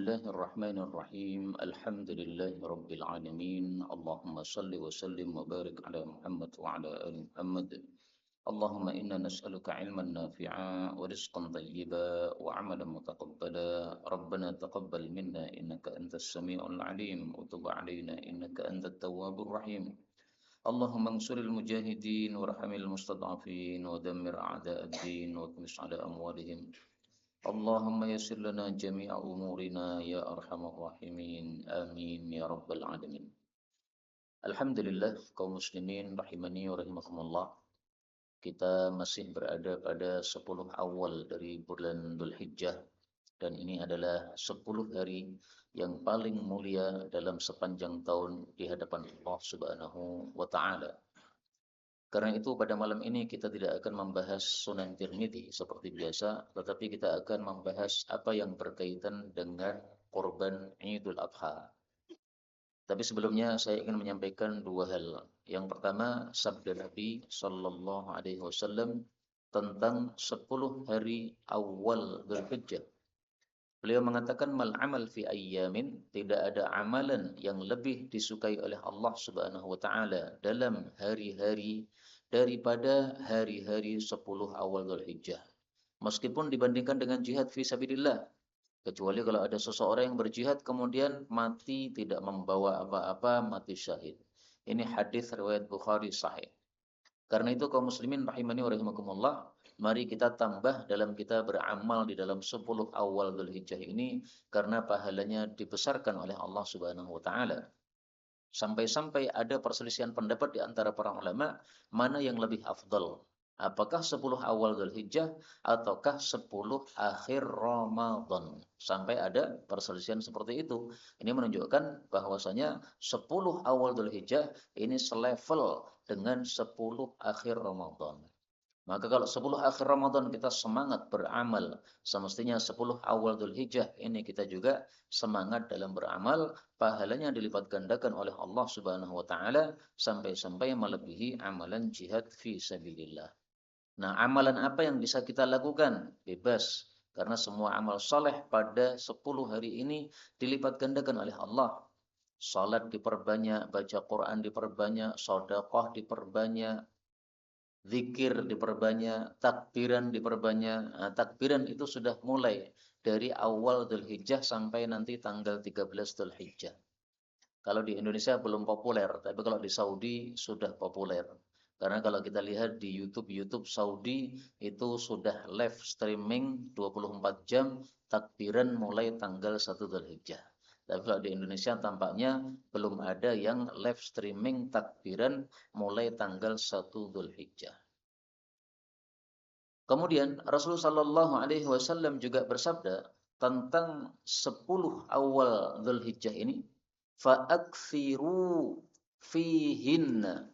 الله الرحمن الرحيم الحمد لله رب العالمين اللهم صل وسلم وبارك على محمد وعلى آل محمد اللهم إنا نسألك علما نافعا ورزقا طيبا وعملا متقبلا ربنا تقبل منا إنك أنت السميع العليم وتب علينا إنك أنت التواب الرحيم اللهم انصر المجاهدين وارحم المستضعفين ودمر أعداء الدين واطمس على أموالهم اللهم يسر لنا جميع أمورنا يا أرحم الراحمين آمين يا رب العالمين. Alhamdulillah kaum muslimin rahimani wa rahimakumullah. Kita masih berada pada 10 awal dari bulan Dzulhijjah dan ini adalah 10 hari yang paling mulia dalam sepanjang tahun di hadapan Allah Subhanahu wa taala. Karena itu pada malam ini kita tidak akan membahas Sunan Tirmidzi seperti biasa, tetapi kita akan membahas apa yang berkaitan dengan korban Idul Adha. Tapi sebelumnya saya ingin menyampaikan dua hal. Yang pertama, sabda Nabi Sallallahu Alaihi Wasallam tentang 10 hari awal Dzulhijjah. Beliau mengatakan mal amal fi ayyamin, tidak ada amalan yang lebih disukai oleh Allah Subhanahu wa taala dalam hari-hari daripada hari-hari 10 awal Dzulhijjah. Meskipun dibandingkan dengan jihad fi sabilillah, kecuali kalau ada seseorang yang berjihad kemudian mati tidak membawa apa-apa, mati syahid. Ini hadis riwayat Bukhari sahih. Karena itu kaum muslimin rahimani wa rahimakumullah, mari kita tambah dalam kita beramal di dalam 10 awal Dzulhijjah ini karena pahalanya dibesarkan oleh Allah Subhanahu wa taala. Sampai-sampai ada perselisihan pendapat di antara para ulama mana yang lebih afdal. Apakah 10 awal Dzulhijjah ataukah 10 akhir Ramadan? Sampai ada perselisihan seperti itu. Ini menunjukkan bahwasanya 10 awal Dzulhijjah ini selevel dengan 10 akhir Ramadan. Maka kalau 10 akhir Ramadan kita semangat beramal, semestinya 10 awal Dzulhijjah ini kita juga semangat dalam beramal, pahalanya dilipat gandakan oleh Allah Subhanahu wa taala sampai-sampai melebihi amalan jihad fi sabilillah. Nah, amalan apa yang bisa kita lakukan? Bebas. Karena semua amal soleh pada 10 hari ini dilipat gandakan oleh Allah. Salat diperbanyak, baca Quran diperbanyak, sedekah diperbanyak, zikir diperbanyak, takbiran diperbanyak. Nah, takbiran itu sudah mulai dari awal Dzulhijjah sampai nanti tanggal 13 Dzulhijjah. Kalau di Indonesia belum populer, tapi kalau di Saudi sudah populer. Karena kalau kita lihat di YouTube Saudi itu sudah live streaming 24 jam takbiran mulai tanggal 1 Dzulhijjah. Tapi kalau di Indonesia tampaknya belum ada yang live streaming takbiran mulai tanggal 1 Dzulhijjah. Kemudian Rasulullah Shallallahu Alaihi Wasallam juga bersabda tentang 10 awal Dzulhijjah ini, fa'akthiru fihinna.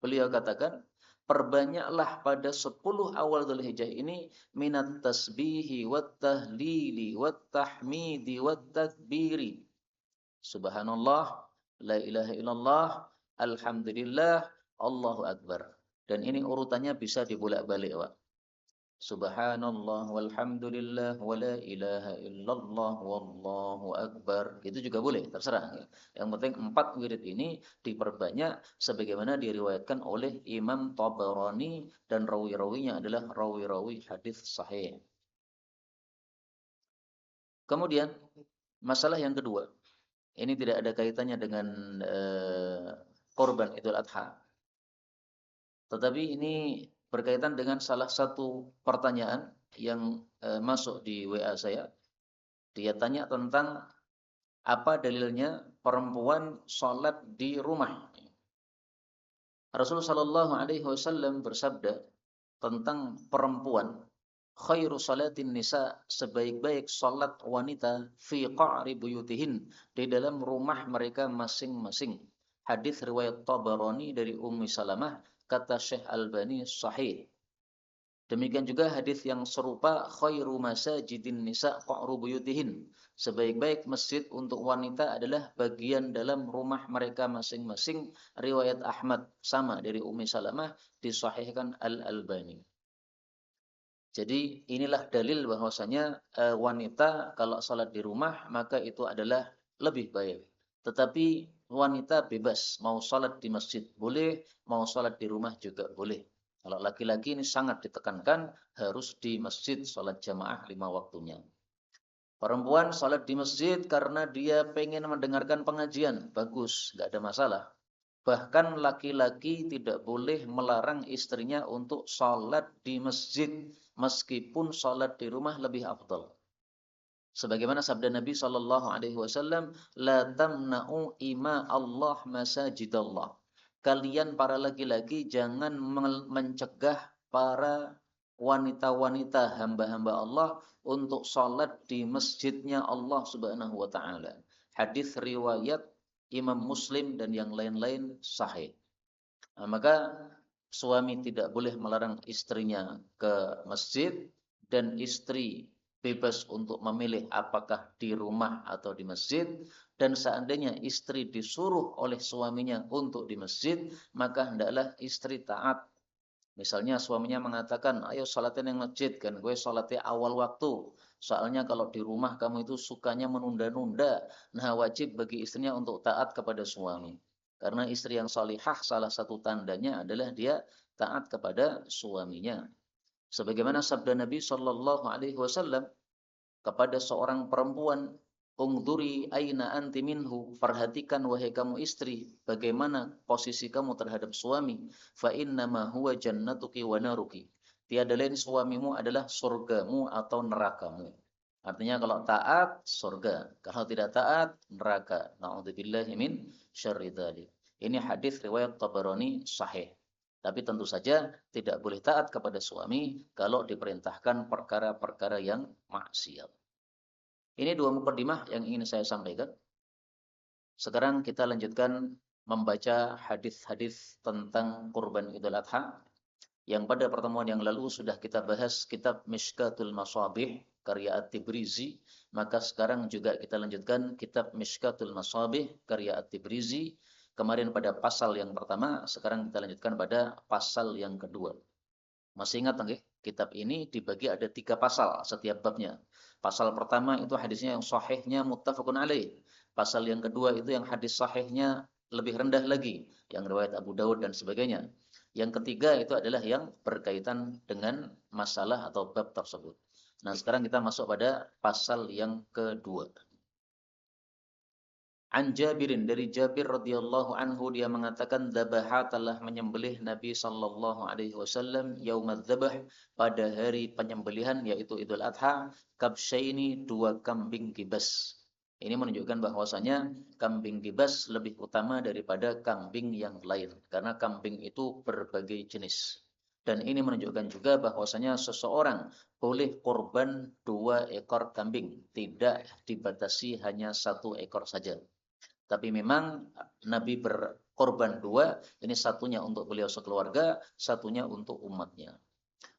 Beliau katakan, perbanyaklah pada 10 awal Dzulhijjah ini minat tasbihi wat tahlili wat tahmidi wat takbiri. Subhanallah, la ilaha illallah, alhamdulillah, Allahu akbar. Dan ini urutannya bisa dibolak-balik, Pak. Subhanallah walhamdulillah wa la ilaha illallah wallahu akbar. Itu juga boleh, terserah. Yang penting 4 wirid ini diperbanyak sebagaimana diriwayatkan oleh Imam Tabarani dan rawi-rawinya adalah rawi-rawi hadis sahih. Kemudian masalah yang kedua, ini tidak ada kaitannya dengan korban Idul Adha. Tetapi ini berkaitan dengan salah satu pertanyaan yang masuk di WA saya. Dia tanya tentang apa dalilnya perempuan sholat di rumah. Rasulullah Shallallahu Alaihi Wasallam bersabda tentang perempuan, khairu salatin nisa, sebaik-baik salat wanita fi qa'ri buyutihin, di dalam rumah mereka masing-masing. Hadis riwayat Tabarani dari Ummi Salamah, kata Syekh Albani sahih. Demikian juga hadis yang serupa, khairu masajidin nisa qa'ru buyutihin, sebaik-baik masjid untuk wanita adalah bagian dalam rumah mereka masing-masing. Riwayat Ahmad sama dari Ummi Salamah, disahihkan Al-Albani. Jadi inilah dalil bahwasanya wanita kalau sholat di rumah maka itu adalah lebih baik. Tetapi wanita bebas mau sholat di masjid boleh, mau sholat di rumah juga boleh. Kalau laki-laki ini sangat ditekankan harus di masjid sholat jamaah 5 waktunya. Perempuan sholat di masjid karena dia pengen mendengarkan pengajian, bagus, nggak ada masalah. Bahkan laki-laki tidak boleh melarang istrinya untuk sholat di masjid, meskipun sholat di rumah lebih afdal. Sebagaimana sabda Nabi Shallallahu Alaihi Wasallam, la tamna'u ima Allah masajidallah. Kalian para laki-laki jangan mencegah para wanita-wanita hamba-hamba Allah untuk sholat di masjidnya Allah Subhanahu Wa Taala. Hadis riwayat Imam Muslim dan yang lain-lain sahih. Nah, maka suami tidak boleh melarang istrinya ke masjid dan istri bebas untuk memilih apakah di rumah atau di masjid, dan seandainya istri disuruh oleh suaminya untuk di masjid maka hendaklah istri taat. Misalnya suaminya mengatakan, ayo sholatin yang masjid kan, gue sholatnya awal waktu. Soalnya kalau di rumah kamu itu sukanya menunda-nunda. Nah wajib bagi istrinya untuk taat kepada suami. Karena istri yang salihah salah satu tandanya adalah dia taat kepada suaminya. Sebagaimana sabda Nabi Shallallahu Alaihi Wasallam kepada seorang perempuan, ungduri aina anti minhu, perhatikan wahai kamu istri, bagaimana posisi kamu terhadap suami, fa innama huwa jannatuki wa naruki. Tiada lain suamimu adalah surgamu atau nerakamu. Artinya kalau taat surga, kalau tidak taat neraka. Nauzubillahi min syarri dzalik. Ini hadis riwayat Tabarani sahih. Tapi tentu saja tidak boleh taat kepada suami kalau diperintahkan perkara-perkara yang maksiat. Ini dua mukadimah yang ingin saya sampaikan. Sekarang kita lanjutkan membaca hadis-hadis tentang kurban Idul Adha. Yang pada pertemuan yang lalu sudah kita bahas kitab Mishkatul Masabih karya At-Tibrizi. Maka sekarang juga kita lanjutkan kitab Mishkatul Masabih karya At-Tibrizi. Kemarin pada pasal yang pertama, sekarang kita lanjutkan pada pasal yang kedua. Masih ingat nggih? Kitab ini dibagi ada 3 pasal setiap babnya. Pasal pertama itu hadisnya yang sahihnya muttafaqun alaih. Pasal yang kedua itu yang hadis sahihnya lebih rendah lagi, yang riwayat Abu Daud dan sebagainya. Yang ketiga itu adalah yang berkaitan dengan masalah atau bab tersebut. Nah, sekarang kita masuk pada pasal yang kedua. An Jabirin, dari Jabir radhiyallahu anhu, dia mengatakan dzabaha, telah menyembelih Nabi sallallahu alaihi wasallam yaumaz dzabh, pada hari penyembelihan yaitu Idul Adha, kabsyaini, 2 kambing kibas. Ini menunjukkan bahwasanya kambing kibas lebih utama daripada kambing yang lain karena kambing itu berbagai jenis. Dan ini menunjukkan juga bahwasanya seseorang boleh korban 2 ekor kambing, tidak dibatasi hanya 1 ekor saja. Tapi memang Nabi berkorban 2, ini satunya untuk beliau sekeluarga, satunya untuk umatnya.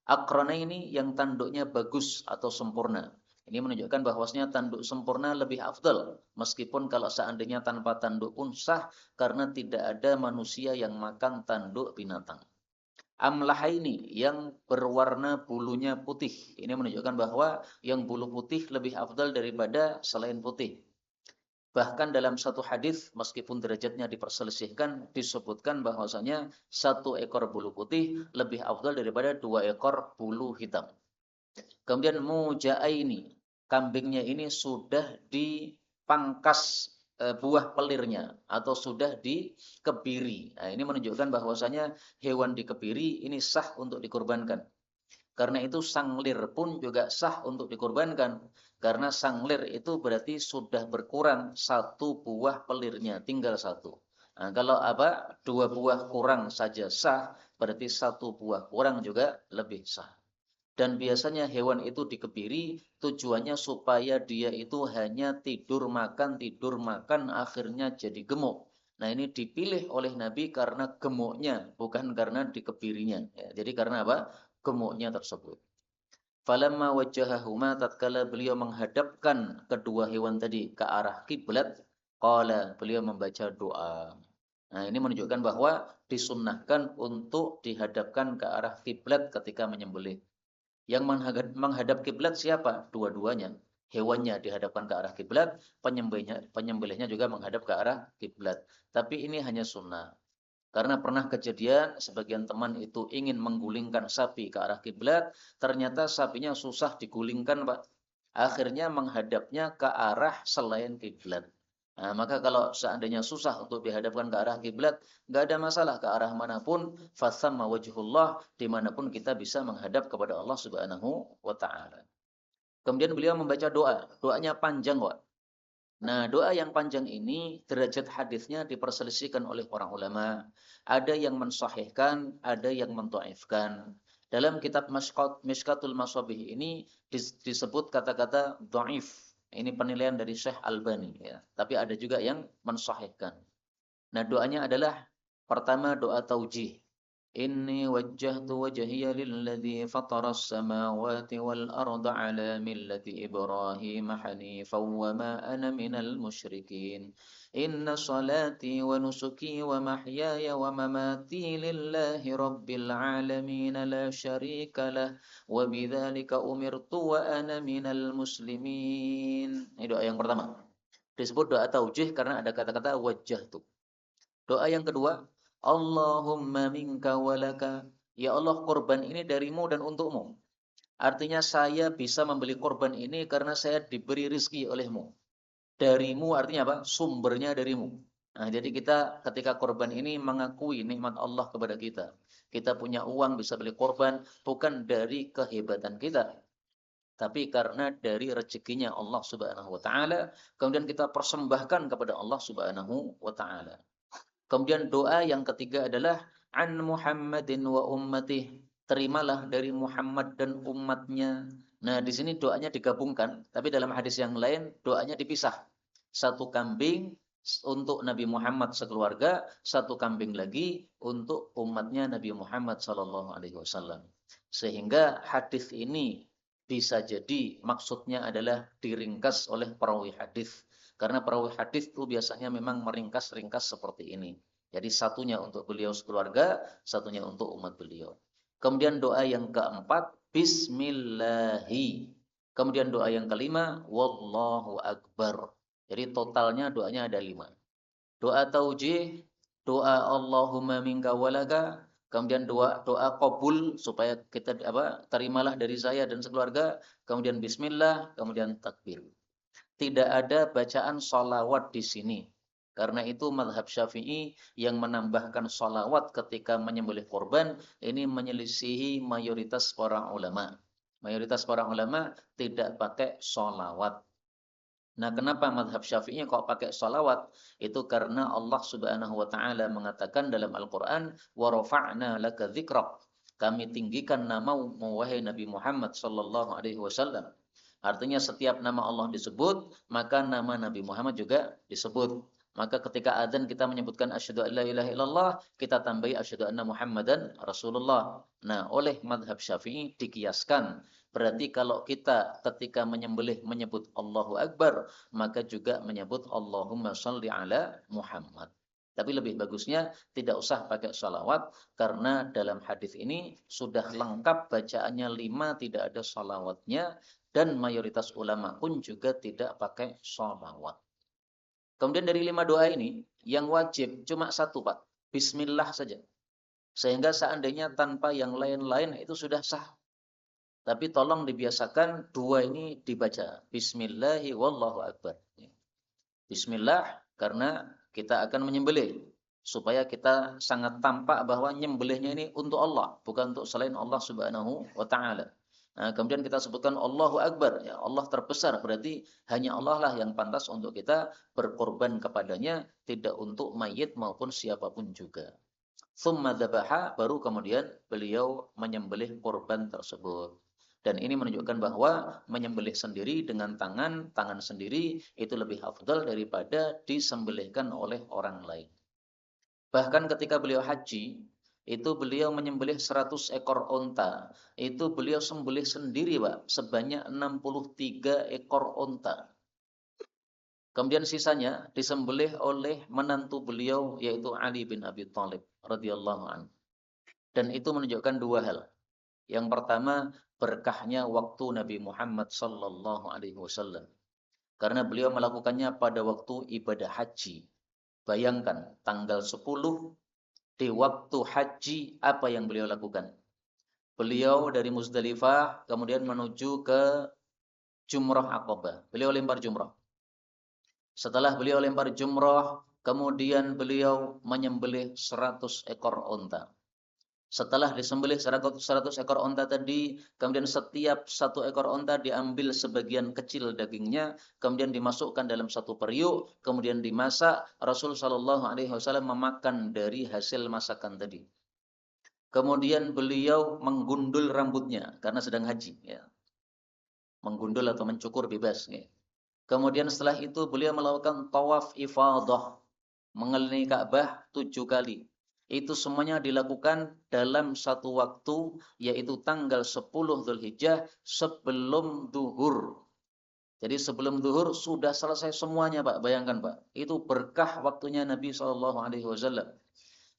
Akrona ini yang tanduknya bagus atau sempurna. Ini menunjukkan bahwasanya tanduk sempurna lebih afdal, meskipun kalau seandainya tanpa tanduk pun sah, karena tidak ada manusia yang makan tanduk binatang. Amlah ini yang berwarna bulunya putih. Ini menunjukkan bahwa yang bulu putih lebih afdal daripada selain putih. Bahkan dalam satu hadis, meskipun derajatnya diperselisihkan, disebutkan bahwasanya 1 ekor bulu putih lebih afdal daripada 2 ekor bulu hitam. Kemudian muja'aini, kambingnya ini sudah dipangkas buah pelirnya atau sudah dikebiri. Nah, ini menunjukkan bahwasanya hewan dikebiri ini sah untuk dikurbankan. Karena itu sanglir pun juga sah untuk dikorbankan. Karena sanglir itu berarti sudah berkurang 1 buah pelirnya, tinggal 1. Nah, kalau 2 buah kurang saja sah, berarti 1 buah kurang juga lebih sah. Dan biasanya hewan itu dikebiri tujuannya supaya dia itu hanya tidur makan, akhirnya jadi gemuk. Nah, ini dipilih oleh Nabi karena gemuknya, bukan karena dikebirinya. Ya, jadi karena apa? Gemuknya tersebut. Falamma wajjahahuma, tatkala beliau menghadapkan kedua hewan tadi ke arah kiblat, qala, beliau membaca doa. Nah, ini menunjukkan bahwa disunnahkan untuk dihadapkan ke arah kiblat ketika menyembelih. Yang menghadap kiblat siapa? Dua-duanya. Hewannya dihadapkan ke arah kiblat, penyembelihnya juga menghadap ke arah kiblat. Tapi ini hanya sunnah. Karena pernah kejadian sebagian teman itu ingin menggulingkan sapi ke arah kiblat, ternyata sapinya susah digulingkan, Pak. Akhirnya menghadapnya ke arah selain kiblat. Nah, maka kalau seandainya susah untuk dihadapkan ke arah kiblat, nggak ada masalah ke arah manapun, fathamma wajhullah, dimanapun kita bisa menghadap kepada Allah Subhanahu wa Ta'ala. Kemudian beliau membaca doa, doanya panjang, Pak. Nah, doa yang panjang ini derajat hadisnya diperselisihkan oleh para ulama. Ada yang mensahihkan, ada yang mendhaifkan. Dalam kitab Mishkatul Masabih ini disebut kata-kata dhaif. Ini penilaian dari Syekh Albani ya. Tapi ada juga yang mensahihkan. Nah, doanya adalah pertama doa taujih. Inni wajjahtu wajhiya lilladzi fataras samawati wal arda ala millati Ibrahim hanifan wa ma ana minal musyrikin. Inna salati wa nusuki wa mahyaya wa mamati lillahi rabbil alamin la syarika lah wa bidzalika umirtu wa ana minal muslimin. Ini doa yang pertama. Disebut doa taujih karena ada kata-kata wajjahtu. Doa yang kedua, Allahumma minka walaka. Ya Allah, korban ini darimu dan untukmu. Artinya saya bisa membeli korban ini karena saya diberi rizki olehmu. Darimu artinya apa? Sumbernya darimu. Nah, jadi kita ketika korban ini mengakui nikmat Allah kepada kita. Kita punya uang bisa beli korban bukan dari kehebatan kita, tapi karena dari rezekinya Allah Subhanahu wa taala, kemudian kita persembahkan kepada Allah Subhanahu wa taala. Kemudian doa yang ketiga adalah an Muhammadin wa ummatih. Terimalah dari Muhammad dan umatnya. Nah, di sini doanya digabungkan, tapi dalam hadis yang lain doanya dipisah. Satu kambing untuk Nabi Muhammad sekeluarga, satu kambing lagi untuk umatnya Nabi Muhammad sallallahu alaihi wasallam. Sehingga hadis ini bisa jadi maksudnya adalah diringkas oleh perawi hadis. Karena perawi hadis itu biasanya memang meringkas-ringkas seperti ini. Jadi satunya untuk beliau sekeluarga, satunya untuk umat beliau. Kemudian doa yang keempat, Bismillahi. Kemudian doa yang kelima, Wallahu Akbar. Jadi totalnya doanya ada 5. Doa taujih, doa Allahumma minka walaka, kemudian doa qabul supaya kita terimalah dari saya dan sekeluarga, kemudian bismillah, kemudian takbir. Tidak ada bacaan sholawat di sini. Karena itu mazhab Syafi'i yang menambahkan sholawat ketika menyembelih korban ini menyelisihi mayoritas para ulama. Mayoritas para ulama tidak pakai sholawat. Nah, kenapa mazhab Syafi'i kok pakai sholawat? Itu karena Allah Subhanahu wa taala mengatakan dalam Al-Qur'an, "Wa rafa'na laka dzikrak." Kami tinggikan namamu wahai Nabi Muhammad sallallahu alaihi wasallam. Artinya setiap nama Allah disebut, maka nama Nabi Muhammad juga disebut. Maka ketika adzan kita menyebutkan asyhadu an la ilaha illallah, kita tambahi asyhadu anna Muhammadan Rasulullah. Nah, oleh mazhab Syafi'i dikiaskan. Berarti kalau kita ketika menyembelih menyebut Allahu Akbar, maka juga menyebut Allahumma shalli ala Muhammad. Tapi lebih bagusnya tidak usah pakai salawat karena dalam hadis ini sudah lengkap bacaannya 5, tidak ada salawatnya dan mayoritas ulama pun juga tidak pakai salawat. Kemudian dari 5 doa ini yang wajib cuma satu, Pak. Bismillah saja. Sehingga seandainya tanpa yang lain-lain itu sudah sah. Tapi tolong dibiasakan 2 ini dibaca. Bismillahi wallahu akbar. Bismillah karena kita akan menyembelih. Supaya kita sangat tampak bahwa nyembelihnya ini untuk Allah. Bukan untuk selain Allah subhanahu wa ta'ala. Nah, kemudian kita sebutkan Allahu Akbar. Ya, Allah terbesar. Berarti hanya Allah lah yang pantas untuk kita berkorban kepadanya. Tidak untuk mayit maupun siapapun juga. Tsumma dzabaha, baru kemudian beliau menyembelih korban tersebut. Dan ini menunjukkan bahwa menyembelih sendiri dengan tangan sendiri itu lebih afdal daripada disembelihkan oleh orang lain. Bahkan ketika beliau haji, itu beliau menyembelih 100 ekor onta. Itu beliau sembelih sendiri, Pak, sebanyak 63 ekor onta. Kemudian sisanya disembelih oleh menantu beliau yaitu Ali bin Abi Thalib radhiyallahu anhu. Dan itu menunjukkan 2 hal. Yang pertama, berkahnya waktu Nabi Muhammad sallallahu alaihi wasallam. Karena beliau melakukannya pada waktu ibadah haji. Bayangkan, tanggal 10 di waktu haji apa yang beliau lakukan? Beliau dari Muzdalifah kemudian menuju ke Jumrah Aqabah. Beliau lempar jumrah. Setelah beliau lempar jumrah, kemudian beliau menyembelih 100 ekor onta. Setelah disembelih 100 ekor onta tadi, kemudian setiap satu ekor onta diambil sebagian kecil dagingnya, kemudian dimasukkan dalam satu periuk, kemudian dimasak. Rasul Shallallahu Alaihi Wasallam memakan dari hasil masakan tadi. Kemudian beliau menggundul rambutnya karena sedang haji, ya. Menggundul atau mencukur bebas. Ya. Kemudian setelah itu beliau melakukan tawaf ifadah, mengelilingi Ka'bah 7 kali. Itu semuanya dilakukan dalam satu waktu, yaitu tanggal 10 Dzulhijjah sebelum duhur. Jadi sebelum duhur sudah selesai semuanya, Pak. Bayangkan, Pak. Itu berkah waktunya Nabi Shallallahu Alaihi Wasallam.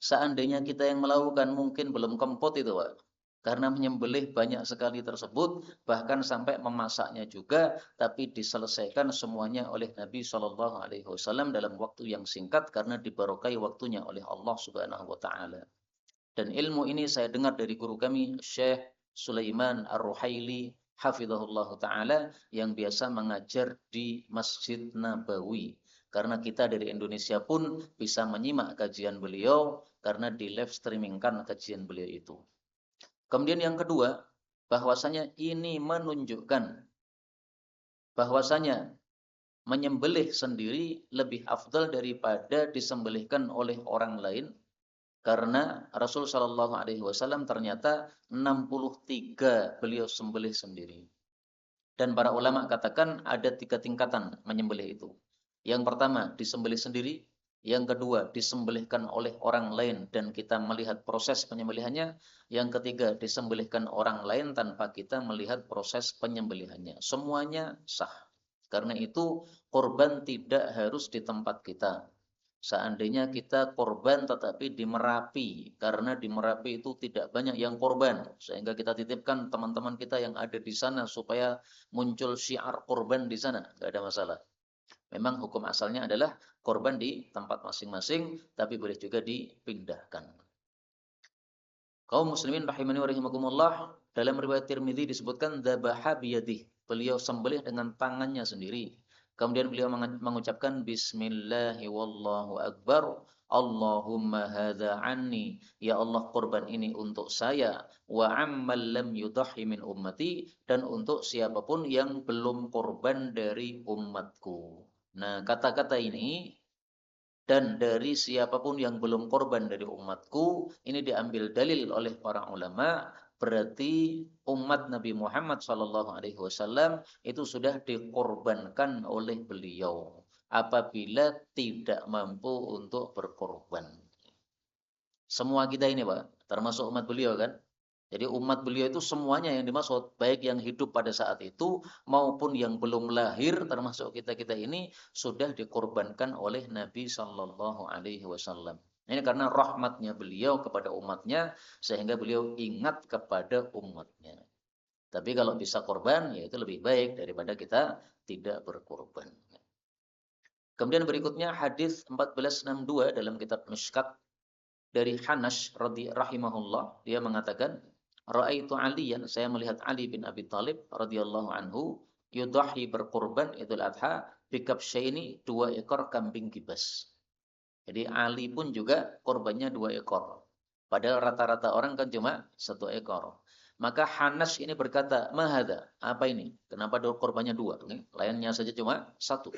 Seandainya kita yang melakukan mungkin belum kempot itu, Pak. Karena menyembelih banyak sekali tersebut, bahkan sampai memasaknya juga, tapi diselesaikan semuanya oleh Nabi Shallallahu Alaihi Wasallam dalam waktu yang singkat karena dibarokai waktunya oleh Allah Subhanahu Wa Taala. Dan ilmu ini saya dengar dari guru kami, Syekh Sulaiman Ar-Ruhaili, Hafizahullah Taala, yang biasa mengajar di Masjid Nabawi. Karena kita dari Indonesia pun bisa menyimak kajian beliau karena di live streamingkan kajian beliau itu. Kemudian yang kedua, bahwasanya ini menunjukkan bahwasanya menyembelih sendiri lebih afdal daripada disembelihkan oleh orang lain, karena Rasul Shallallahu Alaihi Wasallam ternyata 63 beliau sembelih sendiri. Dan para ulama katakan ada 3 tingkatan menyembelih itu. Yang pertama disembelih sendiri, yang kedua disembelihkan oleh orang lain dan kita melihat proses penyembelihannya, yang ketiga disembelihkan orang lain tanpa kita melihat proses penyembelihannya. Semuanya sah. Karena itu korban tidak harus di tempat kita. Seandainya kita korban tetapi di Merapi, karena di Merapi itu tidak banyak yang korban, sehingga kita titipkan teman-teman kita yang ada di sana supaya muncul syiar korban di sana, nggak ada masalah. Memang hukum asalnya adalah korban di tempat masing-masing, tapi boleh juga dipindahkan. Kaum muslimin rahimani wa rahimakumullah, dalam riwayat Tirmidzi disebutkan dzabaha biyadih, beliau sembelih dengan tangannya sendiri. Kemudian beliau mengucapkan bismillahi wallahu akbar, Allahumma hadza anni, ya Allah korban ini untuk saya, wa ammal lam yudhi min ummati, dan untuk siapapun yang belum korban dari umatku. Nah, kata-kata ini dan dari siapapun yang belum korban dari umatku, ini diambil dalil oleh para ulama, berarti umat Nabi Muhammad SAW itu sudah dikorbankan oleh beliau apabila tidak mampu untuk berkorban. Semua kita ini, Pak, termasuk umat beliau kan? Jadi umat beliau itu semuanya yang dimaksud, baik yang hidup pada saat itu maupun yang belum lahir, termasuk kita-kita ini sudah dikorbankan oleh Nabi Shallallahu Alaihi Wasallam. Ini karena rahmatnya beliau kepada umatnya, sehingga beliau ingat kepada umatnya. Tapi kalau bisa korban, ya itu lebih baik daripada kita tidak berkorban. Kemudian berikutnya hadis 1462 dalam kitab Mishkat dari Hanash rahimahullah, dia mengatakan, Ra'aitu Aliyan, saya melihat Ali bin Abi Thalib radhiyallahu anhu yudahi berkorban Idul Adha bikabsyaini 2 ekor kambing kibas. Jadi Ali pun juga korbannya 2 ekor. Padahal rata-rata orang kan cuma 1 ekor. Maka Hanas ini berkata, "Mahada? Apa ini? Kenapa korbannya 2? Lainnya saja cuma 1."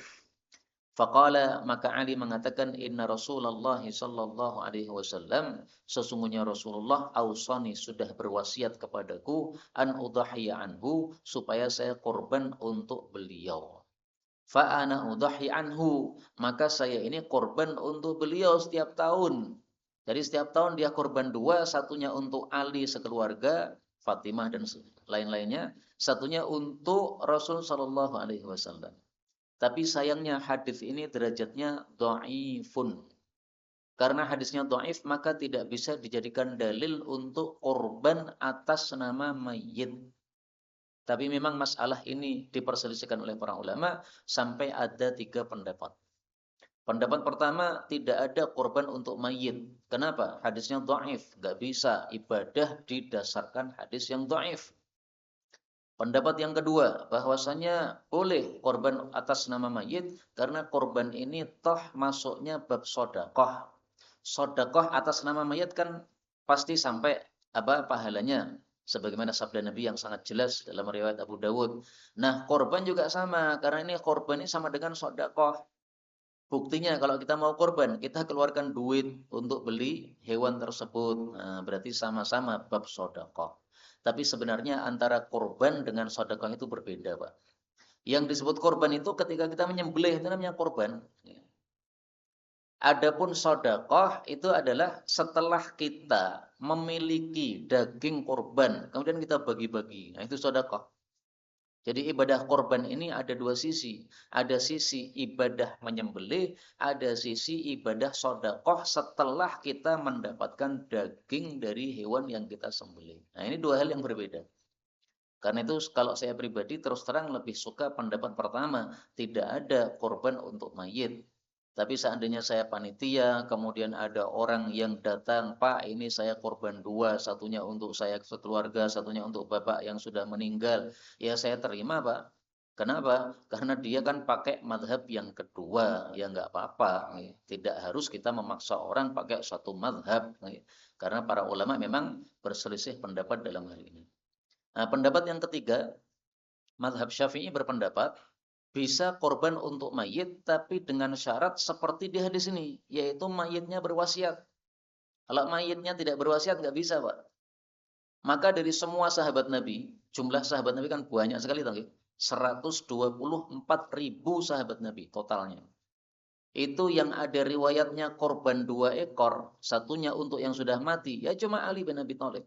Faqala, maka Ali mengatakan, inna Rasulullah sallallahu alaihi wasallam, sesungguhnya Rasulullah ausani sudah berwasiat kepadaku an udhhiya anhu, supaya saya korban untuk beliau. Fa ana udhhi anhu, maka saya ini korban untuk beliau setiap tahun. Jadi setiap tahun dia korban 2, satunya untuk Ali sekeluarga, Fatimah dan lain-lainnya, satunya untuk Rasul sallallahu alaihi wasallam. Tapi sayangnya hadis ini derajatnya dhaifun. Karena hadisnya dhaif maka tidak bisa dijadikan dalil untuk korban atas nama mayit. Tapi memang masalah ini diperselisihkan oleh para ulama sampai ada 3 pendapat. Pendapat pertama, tidak ada korban untuk mayit. Kenapa? Hadisnya dhaif, nggak bisa ibadah didasarkan hadis yang dhaif. Pendapat yang kedua, bahwasanya boleh korban atas nama mayit karena korban ini toh masuknya bab sodakoh. Sodakoh atas nama mayit kan pasti sampai apa pahalanya. Sebagaimana sabda Nabi yang sangat jelas dalam riwayat Abu Dawud. Nah, korban juga sama karena ini korban ini sama dengan sodakoh. Buktinya kalau kita mau korban, kita keluarkan duit untuk beli hewan tersebut. Nah, berarti sama-sama bab sodakoh. Tapi sebenarnya antara korban dengan sedekah itu berbeda, Pak. Yang disebut korban itu ketika kita menyembelih, itu namanya korban. Adapun sedekah itu adalah setelah kita memiliki daging korban, kemudian kita bagi-bagi. Nah, itu sedekah. Jadi ibadah korban ini ada 2 sisi. Ada sisi ibadah menyembelih, ada sisi ibadah sedekah setelah kita mendapatkan daging dari hewan yang kita sembelih. Nah, ini 2 hal yang berbeda. Karena itu kalau saya pribadi terus terang lebih suka pendapat pertama, tidak ada korban untuk mayit. Tapi seandainya saya panitia, kemudian ada orang yang datang, Pak ini saya korban 2, satunya untuk saya sekeluarga, satunya untuk bapak yang sudah meninggal. Ya saya terima Pak. Kenapa? Karena dia kan pakai madhab yang kedua, ya nggak apa-apa. Tidak harus kita memaksa orang pakai satu madhab. Karena para ulama memang berselisih pendapat dalam hal ini. Nah, pendapat yang ketiga, mazhab Syafi'i berpendapat bisa korban untuk mayit tapi dengan syarat seperti di hadis ini, yaitu mayitnya berwasiat. Kalau mayitnya tidak berwasiat nggak bisa, Pak. Maka dari semua sahabat Nabi, jumlah sahabat Nabi kan banyak sekali, tahu nggih? 124.000 sahabat Nabi totalnya. Itu yang ada riwayatnya korban 2 ekor, satunya untuk yang sudah mati, ya cuma Ali bin Abi Thalib.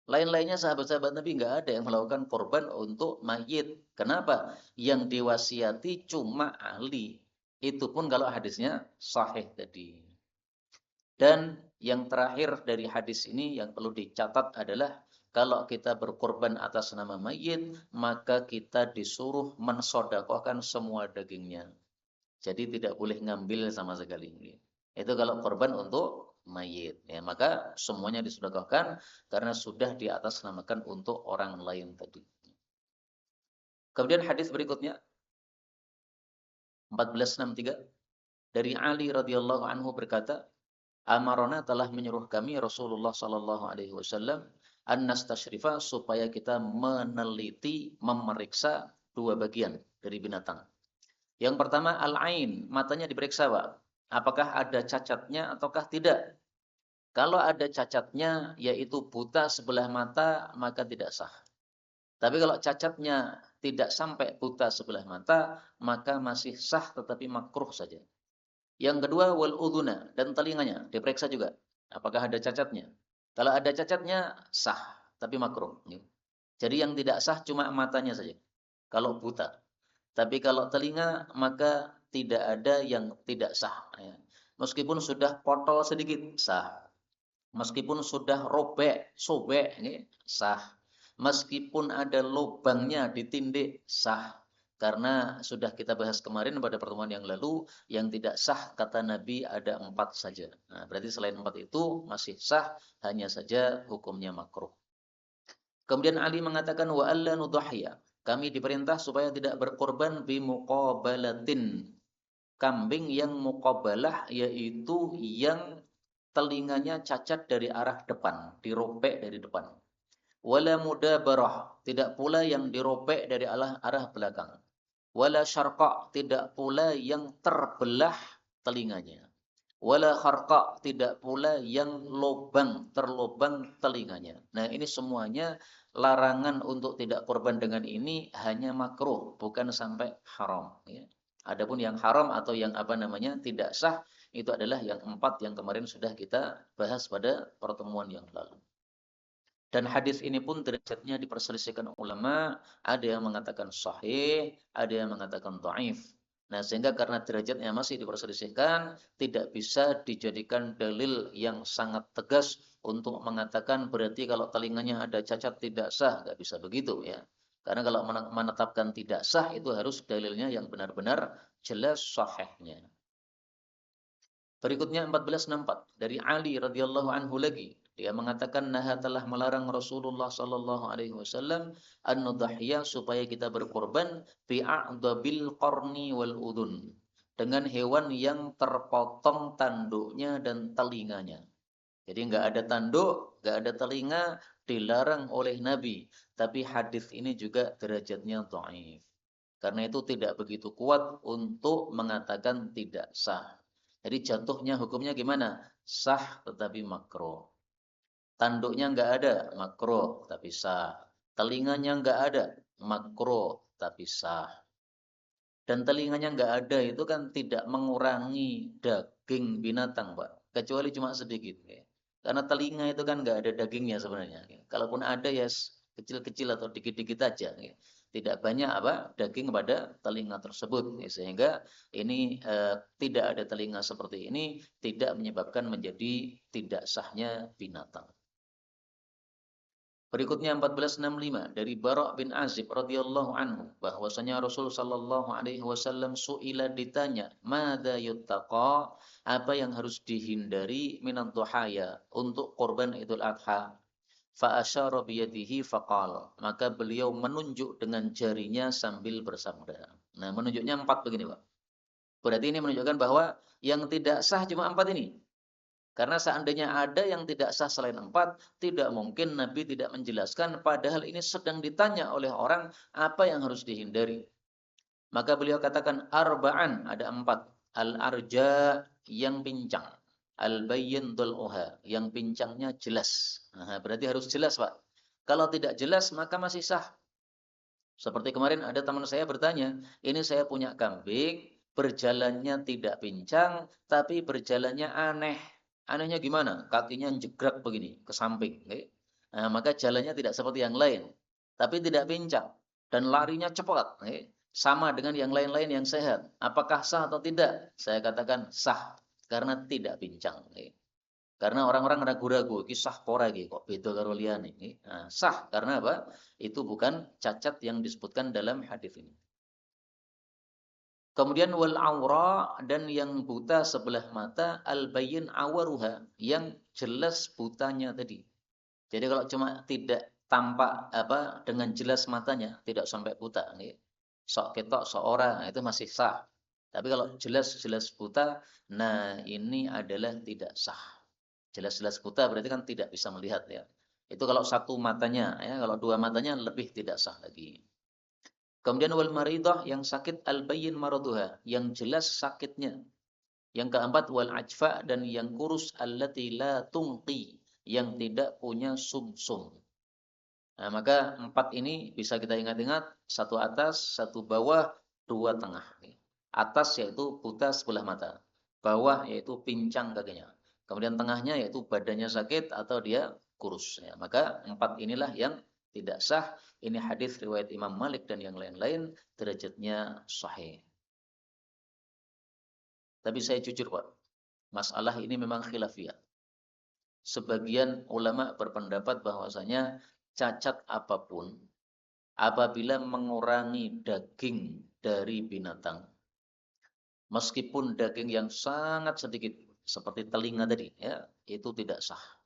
Lain-lainnya sahabat-sahabat Nabi nggak ada yang melakukan korban untuk mayit. Kenapa? Yang diwasiati cuma Ali. Itu pun kalau hadisnya sahih tadi. Dan yang terakhir dari hadis ini yang perlu dicatat adalah kalau kita berkorban atas nama mayit, maka kita disuruh mensodakohkan semua dagingnya. Jadi tidak boleh ngambil sama sekali. Itu kalau korban untuk mayit. Ya, maka semuanya disedekahkan karena sudah diatasnamakan untuk orang lain tadi. Kemudian hadis berikutnya 1463 dari Ali radhiyallahu anhu berkata, Amarona telah menyuruh kami Rasulullah sallallahu alaihi wasallam an nastashrifa supaya kita meneliti, memeriksa 2 bagian dari binatang. Yang pertama al-ain, matanya diperiksa, Pak. Apakah ada cacatnya ataukah tidak? Kalau ada cacatnya yaitu buta sebelah mata maka tidak sah. Tapi kalau cacatnya tidak sampai buta sebelah mata maka masih sah tetapi makruh saja. Yang kedua wal udhuna dan telinganya diperiksa juga. Apakah ada cacatnya? Kalau ada cacatnya sah tapi makruh. Jadi yang tidak sah cuma matanya saja. Kalau buta. Tapi kalau telinga maka tidak ada yang tidak sah. Meskipun sudah potol sedikit sah. Meskipun sudah robek, sobek, ini sah. Meskipun ada lubangnya ditindik, sah. Karena sudah kita bahas kemarin pada pertemuan yang lalu, yang tidak sah kata Nabi ada 4 saja. Nah, berarti selain 4 itu masih sah, hanya saja hukumnya makruh. Kemudian Ali mengatakan wa alla nudhhiya. Kami diperintah supaya tidak berkorban bi muqabalatin. Kambing yang muqabalah yaitu yang telinganya cacat dari arah depan, dirobek dari depan. Wala mudabarah, tidak pula yang dirobek dari arah belakang. Wala syarqa, tidak pula yang terbelah telinganya. Wala kharqa, tidak pula yang terlobang telinganya. Nah, ini semuanya larangan untuk tidak korban dengan ini hanya makruh, bukan sampai haram. Ya. Adapun yang haram atau yang tidak sah, itu adalah yang 4 yang kemarin sudah kita bahas pada pertemuan yang lalu. Dan hadis ini pun derajatnya diperselisihkan ulama, ada yang mengatakan sahih, ada yang mengatakan dhaif. Nah, sehingga karena derajatnya masih diperselisihkan, tidak bisa dijadikan dalil yang sangat tegas untuk mengatakan berarti kalau telinganya ada cacat tidak sah, nggak bisa begitu ya. Karena kalau menetapkan tidak sah itu harus dalilnya yang benar-benar jelas sahihnya. Berikutnya 1464 dari Ali radhiyallahu anhu lagi. Dia mengatakan naha telah melarang Rasulullah sallallahu alaihi wasallam an-nudhhiya supaya kita berkorban bi'a'dabil qarni wal udhun. Dengan hewan yang terpotong tanduknya dan telinganya. Jadi nggak ada tanduk, nggak ada telinga, dilarang oleh Nabi. Tapi hadis ini juga derajatnya dhaif. Karena itu tidak begitu kuat untuk mengatakan tidak sah. Jadi jatuhnya hukumnya gimana? Sah tetapi makruh. Tanduknya nggak ada, makruh tapi sah. Telinganya nggak ada, makruh tapi sah. Dan telinganya nggak ada itu kan tidak mengurangi daging binatang, Pak. Kecuali cuma sedikit. Ya. Karena telinga itu kan nggak ada dagingnya sebenarnya. Ya. Kalaupun ada ya kecil-kecil atau dikit-dikit aja. Ya. Tidak banyak apa daging pada telinga tersebut. Ya. Sehingga ini tidak ada telinga seperti ini tidak menyebabkan menjadi tidak sahnya binatang. Berikutnya 1465 dari Bara' bin Azib radhiyallahu anhu bahwasanya Rasul sallallahu alaihi wasallam suila ditanya, "Madza yuttaqa?" Apa yang harus dihindari minad duhaya untuk korban Idul Adha? Fa asyara bi yadihi faqala. Maka beliau menunjuk dengan jarinya sambil bersabda. Nah, menunjuknya 4 begini, Pak. Berarti ini menunjukkan bahwa yang tidak sah cuma 4 ini. Karena seandainya ada yang tidak sah selain 4, tidak mungkin Nabi tidak menjelaskan, padahal ini sedang ditanya oleh orang apa yang harus dihindari. Maka beliau katakan arba'an, ada 4. Al-arja, yang pincang. Al-bayyin dhul'uha, yang pincangnya jelas. Nah, berarti harus jelas, Pak. Kalau tidak jelas maka masih sah. Seperti kemarin ada teman saya bertanya, ini saya punya kambing, berjalannya tidak pincang, tapi berjalannya aneh. Anehnya gimana? Kakinya jegrak begini, ke samping. Nah, maka jalannya tidak seperti yang lain. Tapi tidak pincang. Dan larinya cepat. Sama dengan yang lain-lain yang sehat. Apakah sah atau tidak? Saya katakan sah. Karena tidak pincang. Karena orang-orang ragu-ragu, kisah pora kok beda karo liyane. Nah, sah karena apa? Itu bukan cacat yang disebutkan dalam hadis ini. Kemudian wal aura dan yang buta sebelah mata al bayyin awaruha, yang jelas butanya tadi. Jadi kalau cuma tidak tampak apa dengan jelas matanya, tidak sampai buta nih. Sok ketok sok ora, nah, itu masih sah. Tapi kalau jelas-jelas buta, nah ini adalah tidak sah. Jelas-jelas buta berarti kan tidak bisa melihat ya. Itu kalau satu matanya ya, kalau dua matanya lebih tidak sah lagi. Kemudian wal maridah, yang sakit al bayyin maraduha, yang jelas sakitnya. Yang keempat wal ajfa, dan yang kurus allati la tungqi, yang tidak punya sumsum. Nah, maka 4 ini bisa kita ingat-ingat, satu atas, satu bawah, dua tengah. Atas yaitu buta sebelah mata. Bawah yaitu pincang kakinya. Kemudian tengahnya yaitu badannya sakit atau dia kurus. Ya, maka 4 inilah yang tidak sah. Ini hadis riwayat Imam Malik dan yang lain-lain, derajatnya sahih. Tapi saya jujur, Pak, masalah ini memang khilafiyah. Sebagian ulama berpendapat bahwasanya cacat apapun apabila mengurangi daging dari binatang, meskipun daging yang sangat sedikit seperti telinga tadi ya, itu tidak sah.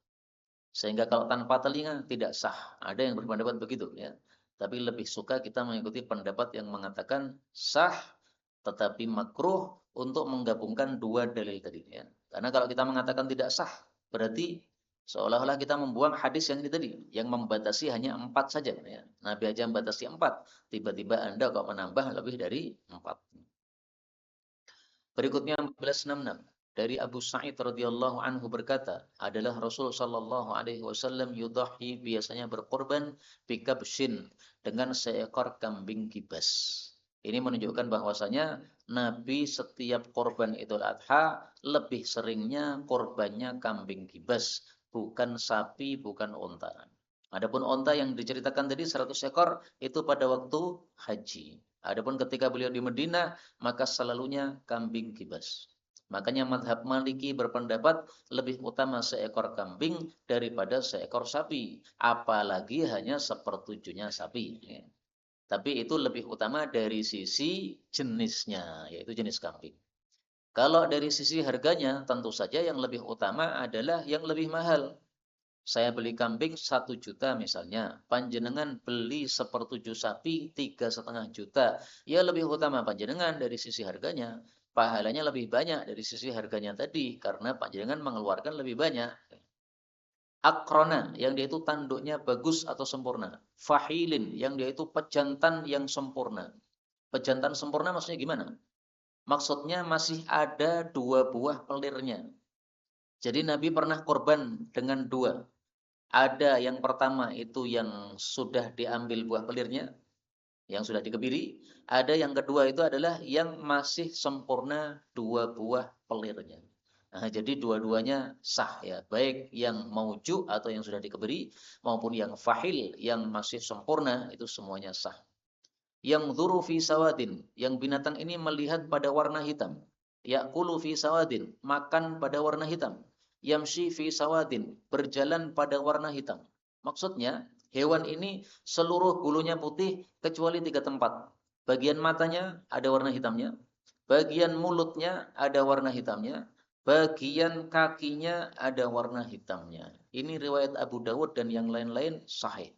Sehingga kalau tanpa telinga tidak sah. Ada yang berpendapat begitu ya. Tapi lebih suka kita mengikuti pendapat yang mengatakan sah tetapi makruh untuk menggabungkan dua dalil tadi ya. Karena kalau kita mengatakan tidak sah, berarti seolah-olah kita membuang hadis yang ini tadi, yang membatasi hanya 4 saja ya. Nabi aja membatasi 4, tiba-tiba Anda kok menambah lebih dari 4. Berikutnya 1466 dari Abu Sa'id radhiyallahu anhu berkata, adalah Rasul sallallahu alaihi wasallam yudhahi, biasanya berkorban bikabshin, dengan seekor kambing kibas. Ini menunjukkan bahwasanya Nabi setiap korban Idul Adha lebih seringnya korbannya kambing kibas, bukan sapi, bukan unta. Adapun unta yang diceritakan tadi 100 ekor itu pada waktu haji. Adapun ketika beliau di Madinah, maka selalunya kambing kibas. Makanya mazhab Maliki berpendapat lebih utama seekor kambing daripada seekor sapi. Apalagi hanya sepertujuhnya sapi. Ya. Tapi itu lebih utama dari sisi jenisnya, yaitu jenis kambing. Kalau dari sisi harganya, tentu saja yang lebih utama adalah yang lebih mahal. Saya beli kambing 1 juta misalnya, panjenengan beli sepertujuh sapi 3,5 juta. Ya lebih utama panjenengan dari sisi harganya. Pahalanya lebih banyak dari sisi harganya tadi, karena panjenengan mengeluarkan lebih banyak. Akrona, yang dia itu tanduknya bagus atau sempurna. Fahilin, yang dia itu pejantan yang sempurna. Pejantan sempurna maksudnya gimana? Maksudnya masih ada 2 buah pelirnya. Jadi Nabi pernah korban dengan 2. Ada yang pertama itu yang sudah diambil buah pelirnya, yang sudah dikebiri. Ada yang kedua itu adalah yang masih sempurna 2 buah pelirnya. Nah, jadi dua-duanya sah ya, baik yang mauju atau yang sudah dikebiri maupun yang fahil yang masih sempurna itu semuanya sah. Yang dzuru fi sawadin, yang binatang ini melihat pada warna hitam. Yaqulu fi sawadin, makan pada warna hitam. Yamshi fi sawadin, berjalan pada warna hitam. Maksudnya, hewan ini seluruh bulunya putih kecuali 3 tempat. Bagian matanya ada warna hitamnya, bagian mulutnya ada warna hitamnya, bagian kakinya ada warna hitamnya. Ini riwayat Abu Dawud dan yang lain-lain sahih.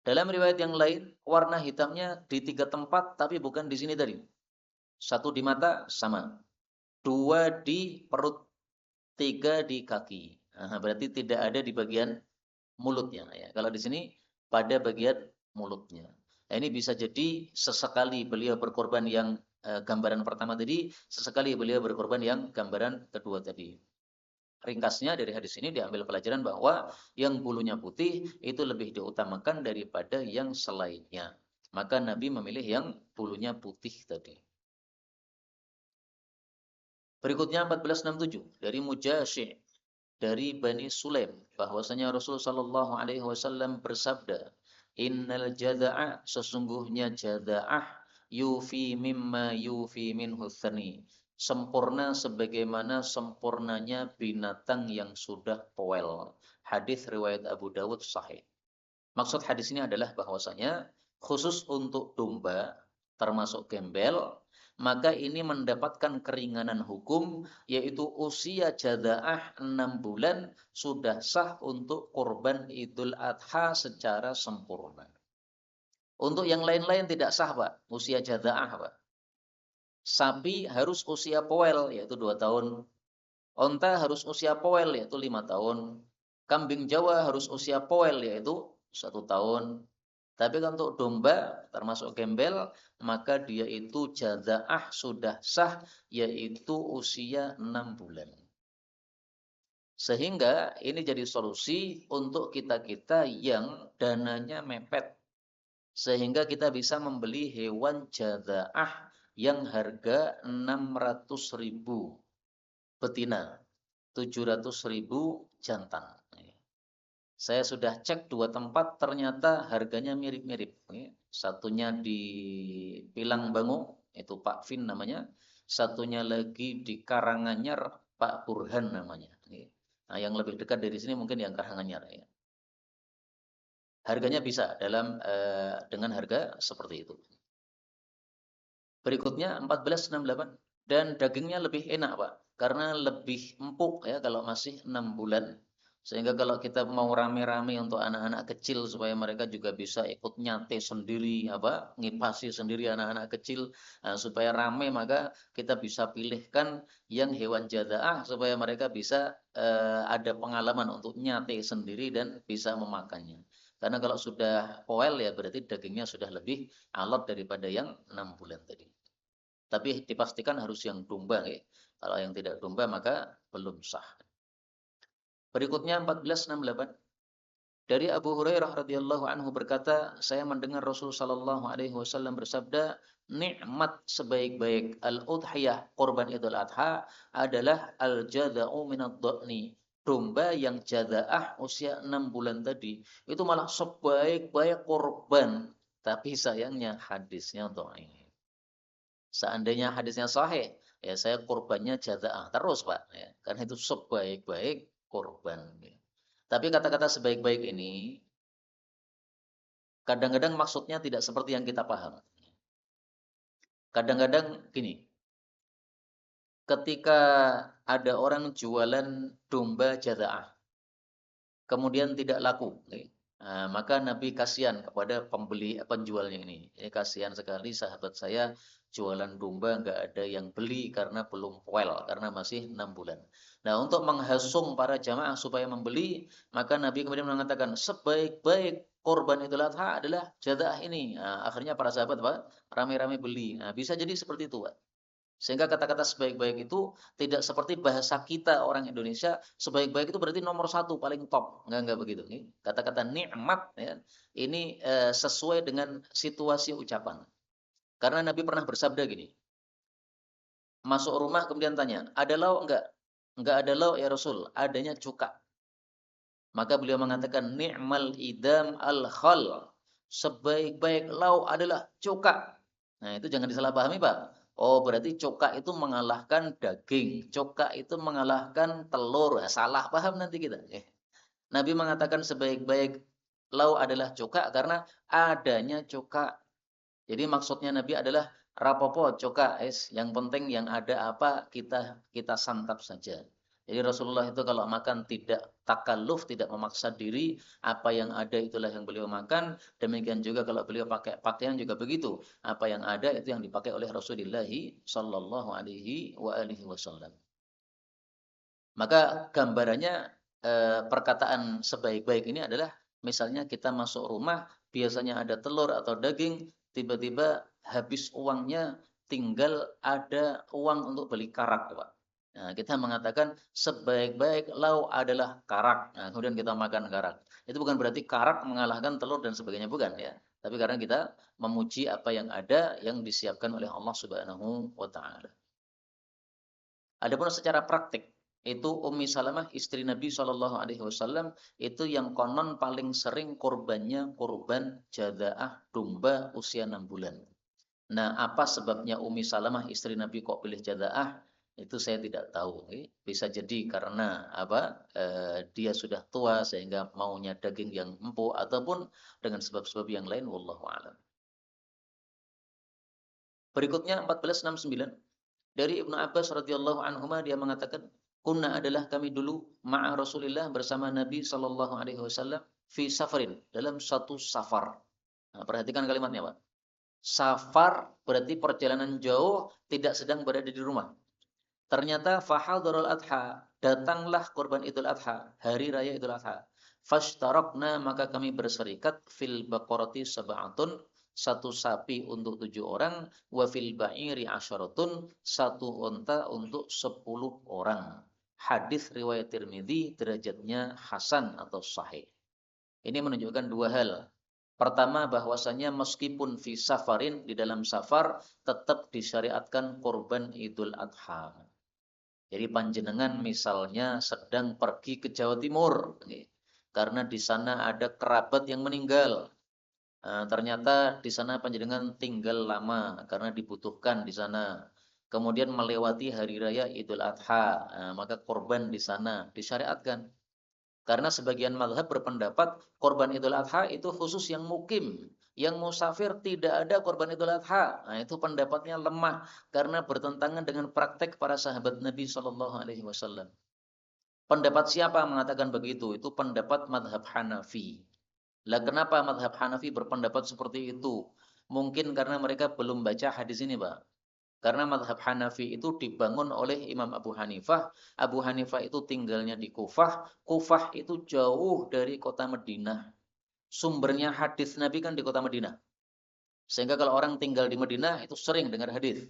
Dalam riwayat yang lain, warna hitamnya di 3 tempat, tapi bukan di sini tadi. 1 di mata, sama. 2 di perut, 3 di kaki. Nah, berarti tidak ada di bagian mulutnya. Ya. Kalau di sini, pada bagian mulutnya. Nah, ini bisa jadi sesekali beliau berkorban yang gambaran pertama tadi, sesekali beliau berkorban yang gambaran kedua tadi. Ringkasnya dari hadis ini diambil pelajaran bahwa yang bulunya putih itu lebih diutamakan daripada yang selainnya. Maka Nabi memilih yang bulunya putih tadi. Berikutnya 1467 dari Mujasyi' dari Bani Sulaim bahwasanya Rasul sallallahu alaihi wasallam bersabda, "Innal jada'a, sesungguhnya jada'ah yufi mimma yufi minhu tsani." Sempurna sebagaimana sempurnanya binatang yang sudah poel. Hadis riwayat Abu Dawud sahih. Maksud hadis ini adalah bahwasanya khusus untuk domba termasuk gembel, maka ini mendapatkan keringanan hukum yaitu usia jadaah 6 bulan sudah sah untuk kurban Idul Adha secara sempurna. Untuk yang lain-lain tidak sah, Pak, usia jadaah, Pak. Sapi harus usia poel, yaitu 2 tahun. Onta harus usia poel, yaitu 5 tahun. Kambing Jawa harus usia poel, yaitu 1 tahun. Tapi untuk domba, termasuk gembel, maka dia itu jadaah sudah sah, yaitu usia 6 bulan. Sehingga ini jadi solusi untuk kita-kita yang dananya mepet. Sehingga kita bisa membeli hewan jadaah yang harga 600.000 betina, 700.000 jantan. Saya sudah cek 2 tempat, ternyata harganya mirip-mirip. Satunya di Pilang Bangu, itu Pak Vin namanya. Satunya lagi di Karanganyar, Pak Burhan namanya. Nah, yang lebih dekat dari sini mungkin yang Karanganyar. Harganya bisa dengan harga seperti itu. Berikutnya 1468 dan dagingnya lebih enak, Pak, karena lebih empuk ya kalau masih 6 bulan. Sehingga kalau kita mau rame-rame untuk anak-anak kecil supaya mereka juga bisa ikut nyate sendiri ngipasi sendiri anak-anak kecil supaya rame, maka kita bisa pilihkan yang hewan jadaah supaya mereka bisa ada pengalaman untuk nyate sendiri dan bisa memakannya. Karena kalau sudah poel ya berarti dagingnya sudah lebih alot daripada yang 6 bulan tadi. Tapi dipastikan harus yang domba ya. Kalau yang tidak domba maka belum sah. Berikutnya 1468 dari Abu Hurairah radhiyallahu anhu berkata, saya mendengar Rasul sallallahu alaihi wasallam bersabda, nikmat sebaik-baik al-udhiyah korban Idul Adha adalah al-jada'u minad dhani. Domba yang jadaah usia 6 bulan tadi itu malah sebaik-baik korban Tapi sayangnya hadisnya dhaif. Seandainya hadisnya sahih, ya saya kurbannya jaza'ah terus, Pak, ya. Karena itu sebaik-baik kurban. Ya. Tapi kata-kata sebaik-baik ini kadang-kadang maksudnya tidak seperti yang kita paham. Kadang-kadang gini, ketika ada orang jualan domba jaza'ah, kemudian tidak laku, maka Nabi kasihan kepada penjualnya ini. Ini kasihan sekali sahabat saya jualan domba nggak ada yang beli karena belum well, karena masih 6 bulan. Nah, untuk menghasung para jamaah supaya membeli, maka Nabi kemudian mengatakan sebaik-baik korban Idul Adha adalah jaza'ah ini. Nah, akhirnya para sahabat Pak rame-rame beli. Nah, bisa jadi seperti itu, Pak. Sehingga kata-kata sebaik-baik itu tidak seperti bahasa kita orang Indonesia, sebaik-baik itu berarti nomor satu, paling top. Enggak begitu. Kata-kata nikmat, ya, ini sesuai dengan situasi ucapan. Karena Nabi pernah bersabda gini, masuk rumah kemudian tanya, ada lauk enggak? Enggak ada lauk ya Rasul, adanya cuka. Maka beliau mengatakan, ni'mal idam al-khal. Sebaik-baik lauk adalah cuka. Nah, itu jangan disalahpahami, Pak. Oh, berarti coka itu mengalahkan daging. Coka itu mengalahkan telur. Nah, salah paham nanti kita. Nabi mengatakan sebaik-baik lauk adalah coka karena adanya coka. Jadi maksudnya Nabi adalah rapopo coka, yang penting yang ada apa kita kita santap saja. Jadi Rasulullah itu kalau makan tidak takalluf, tidak memaksa diri, apa yang ada itulah yang beliau makan. Demikian juga kalau beliau pakai pakaian juga begitu. Apa yang ada itu yang dipakai oleh Rasulullah sallallahu alaihi wasallam. Maka gambarannya perkataan sebaik-baik ini adalah misalnya kita masuk rumah, biasanya ada telur atau daging, tiba-tiba habis uangnya, tinggal ada uang untuk beli karak, Pak. Nah, kita mengatakan sebaik-baik lauk adalah karak. Nah, kemudian kita makan karak. Itu bukan berarti karak mengalahkan telur dan sebagainya, bukan ya. Tapi karena kita memuji apa yang ada yang disiapkan oleh Allah Subhanahu wa taala. Adapun secara praktik, itu Ummi Salamah istri Nabi Shallallahu Alaihi Wasallam itu yang konon paling sering korbannya korban jadaah domba usia 6 bulan. Nah, apa sebabnya Ummi Salamah istri Nabi kok pilih jadaah? Itu saya tidak tahu. Bisa jadi karena apa? Dia sudah tua sehingga maunya daging yang empuk ataupun dengan sebab-sebab yang lain. Wallahu a'lam. Berikutnya 1469. Dari Ibnu Abbas radhiyallahu anhuma dia mengatakan, "Kunna adalah kami dulu ma'a Rasulillah bersama Nabi sallallahu alaihi wasallam fi safarin, dalam satu safar." Nah, perhatikan kalimatnya, Pak. Safar berarti perjalanan jauh, tidak sedang berada di rumah. Ternyata fahadharul adha, datanglah kurban Idul Adha, hari raya Idul Adha. Fashtarakna, maka kami berserikat fil baqarati sab'atun, satu sapi untuk 7 orang, wa fil ba'iri asyaratun, satu unta untuk 10 orang. Hadis riwayat Tirmidzi, derajatnya hasan atau sahih. Ini menunjukkan dua hal. Pertama, bahwasanya meskipun fi safarin, di dalam safar tetap disyariatkan kurban Idul Adha. Jadi panjenengan misalnya sedang pergi ke Jawa Timur, karena di sana ada kerabat yang meninggal. Ternyata di sana panjenengan tinggal lama karena dibutuhkan di sana. Kemudian melewati hari raya Idul Adha, maka korban di sana disyariatkan. Karena sebagian mazhab berpendapat korban Idul Adha itu khusus yang mukim. Yang musafir tidak ada korban Idul Adha. Nah, itu pendapatnya lemah karena bertentangan dengan praktek para sahabat Nabi Shallallahu Alaihi Wasallam. Pendapat siapa mengatakan begitu? Itu pendapat madhab Hanafi. Lah kenapa madhab Hanafi berpendapat seperti itu? Mungkin karena mereka belum baca hadis ini, Pak. Karena madhab Hanafi itu dibangun oleh Imam Abu Hanifah. Abu Hanifah itu tinggalnya di Kufah. Kufah itu jauh dari kota Madinah. Sumbernya hadis Nabi kan di kota Madinah. Sehingga kalau orang tinggal di Madinah itu sering dengar hadis.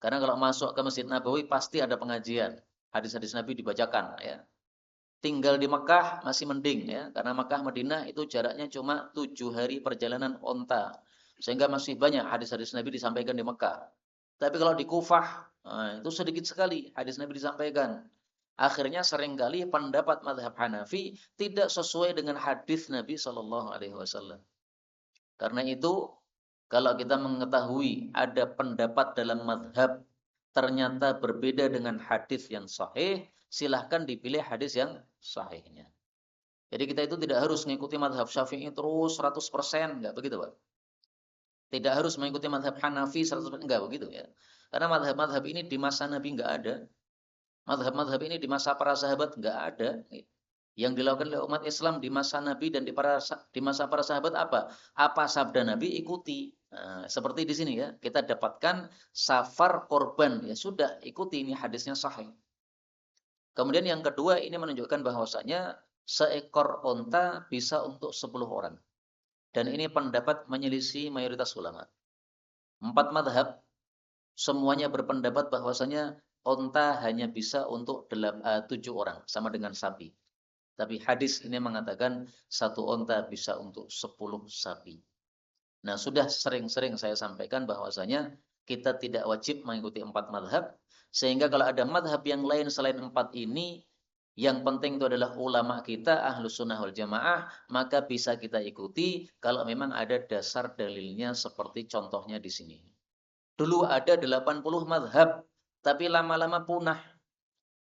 Karena kalau masuk ke Masjid Nabawi pasti ada pengajian. Hadis-hadis Nabi dibacakan, ya. Tinggal di Mekah masih mending, ya, karena Mekah Madinah itu jaraknya cuma 7 hari perjalanan onta. Sehingga masih banyak hadis-hadis Nabi disampaikan di Mekah. Tapi kalau di Kufah, itu sedikit sekali hadis Nabi disampaikan. Akhirnya seringkali pendapat mazhab Hanafi tidak sesuai dengan hadis Nabi Shallallahu Alaihi Wasallam. Karena itu Kalau kita mengetahui ada pendapat dalam madhab ternyata berbeda dengan hadis yang sahih, silahkan dipilih hadis yang sahihnya. Jadi kita itu tidak harus mengikuti madhab Syafi'i terus 100%, enggak begitu, Pak. Tidak harus mengikuti madhab Hanafi 100%, enggak begitu ya. Karena madhab-madhab ini di masa Nabi enggak ada. Madhab-madhab ini di masa para sahabat enggak ada. Yang dilakukan oleh umat Islam di masa Nabi dan di masa para sahabat apa? Apa sabda Nabi ikuti. Nah, seperti di sini ya, kita dapatkan safar korban. Ya sudah, ikuti, ini hadisnya sahih. Kemudian yang kedua, ini menunjukkan bahwasanya seekor onta bisa untuk 10 orang. Dan ini pendapat menyelisih mayoritas ulama. 4 madhab, semuanya berpendapat bahwasanya onta hanya bisa untuk 7 orang, sama dengan sapi. Tapi hadis ini mengatakan satu onta bisa untuk 10 sapi. Nah, sudah sering-sering saya sampaikan bahwasanya kita tidak wajib mengikuti 4 madhab. Sehingga kalau ada madhab yang lain selain 4 ini, yang penting itu adalah ulama kita, ahlus sunnah wal jamaah, maka bisa kita ikuti kalau memang ada dasar dalilnya seperti contohnya di sini. Dulu ada 80 madhab, tapi lama-lama punah.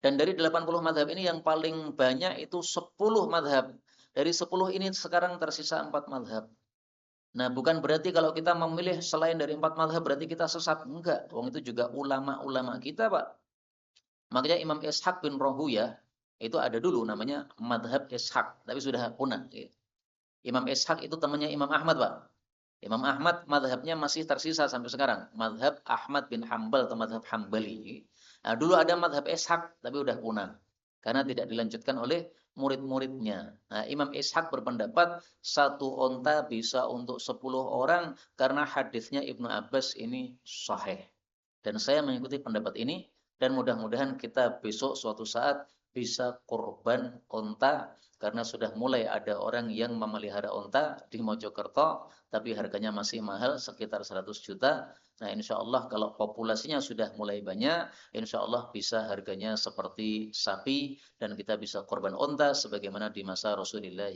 Dan dari 80 madhab ini yang paling banyak itu 10 madhab. Dari 10 ini sekarang tersisa 4 madhab. Nah, bukan berarti kalau kita memilih selain dari 4 madhab berarti kita sesat. Enggak. Wong itu juga ulama-ulama kita, Pak. Makanya Imam Ishaq bin Rahuya itu ada dulu namanya madhab Ishaq. Tapi sudah punah. Imam Ishaq itu temannya Imam Ahmad, Pak. Imam Ahmad madhabnya masih tersisa sampai sekarang. Madhab Ahmad bin Hambal atau madhab Hambali. Nah, dulu ada madhab Ishaq, tapi udah punah. Karena tidak dilanjutkan oleh murid-muridnya. Nah, Imam Ishaq berpendapat satu onta bisa untuk 10 orang karena hadisnya Ibnu Abbas ini sahih. Dan saya mengikuti pendapat ini dan mudah-mudahan kita besok suatu saat bisa kurban onta karena sudah mulai ada orang yang memelihara onta di Mojokerto tapi harganya masih mahal sekitar 100 juta. Nah, insya Allah kalau populasinya sudah mulai banyak, insya Allah bisa harganya seperti sapi dan kita bisa korban onta sebagaimana di masa Rasulullah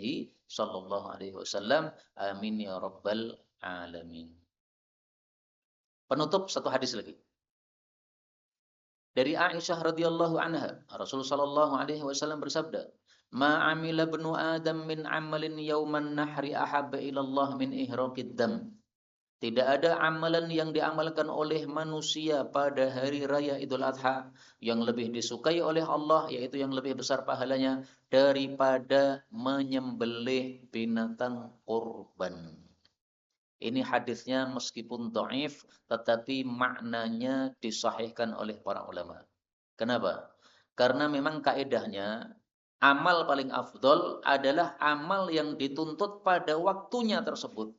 Shallallahu Alaihi Wasallam. Amin ya Rabbal Alamin. Penutup satu hadis lagi. Dari Aisyah radhiyallahu anha, Rasulullah sallallahu alaihi wasallam bersabda, "Ma amila ibnu Adam min amalin yauman nahri ahabba ila Allah min ihraqid dam." Tidak ada amalan yang diamalkan oleh manusia pada hari raya Idul Adha yang lebih disukai oleh Allah, yaitu yang lebih besar pahalanya daripada menyembelih binatang kurban. Ini hadisnya meskipun dhaif tetapi maknanya disahihkan oleh para ulama. Kenapa? Karena memang kaedahnya amal paling afdol adalah amal yang dituntut pada waktunya tersebut.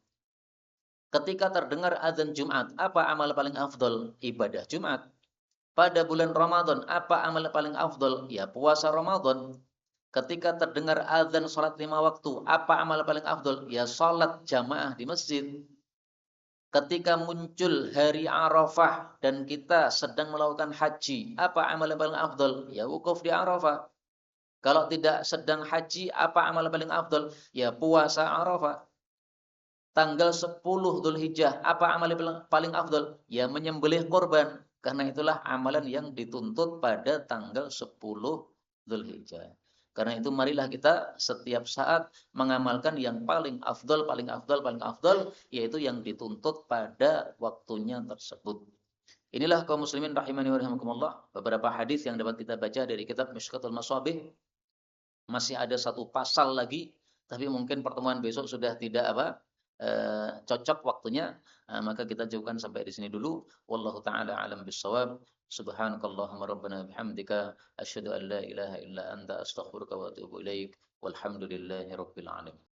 Ketika terdengar azan Jumat, apa amal paling afdol? Ibadah Jumat. Pada bulan Ramadan, apa amal paling afdol? Ya puasa Ramadan. Ketika terdengar azan salat 5 waktu, apa amal paling afdol? Ya salat jamaah di masjid. Ketika muncul hari Arafah dan kita sedang melakukan haji, apa amal yang paling afdol? Ya wukuf di Arafah. Kalau tidak sedang haji, apa amal yang paling afdol? Ya puasa Arafah. Tanggal 10 Dzulhijjah, apa amal yang paling afdol? Ya menyembelih korban. Karena itulah amalan yang dituntut pada tanggal 10 Dzulhijjah. Karena itu marilah kita setiap saat mengamalkan yang paling afdol, paling afdol, paling afdol, yaitu yang dituntut pada waktunya tersebut. Inilah kaum muslimin rahimani wa rahimakumullah, beberapa hadis yang dapat kita baca dari kitab Mishkatul Masabih. Masih ada satu pasal lagi, tapi mungkin pertemuan besok sudah tidak cocok waktunya. Maka kita cukupkan sampai di sini dulu. Wallahu taala alam bissawab. Subhanakallahumma rabbana bihamdika asyhadu an la ilaha illa anta astaghfiruka wa atubu ilaik. Walhamdulillahi rabbil alamin.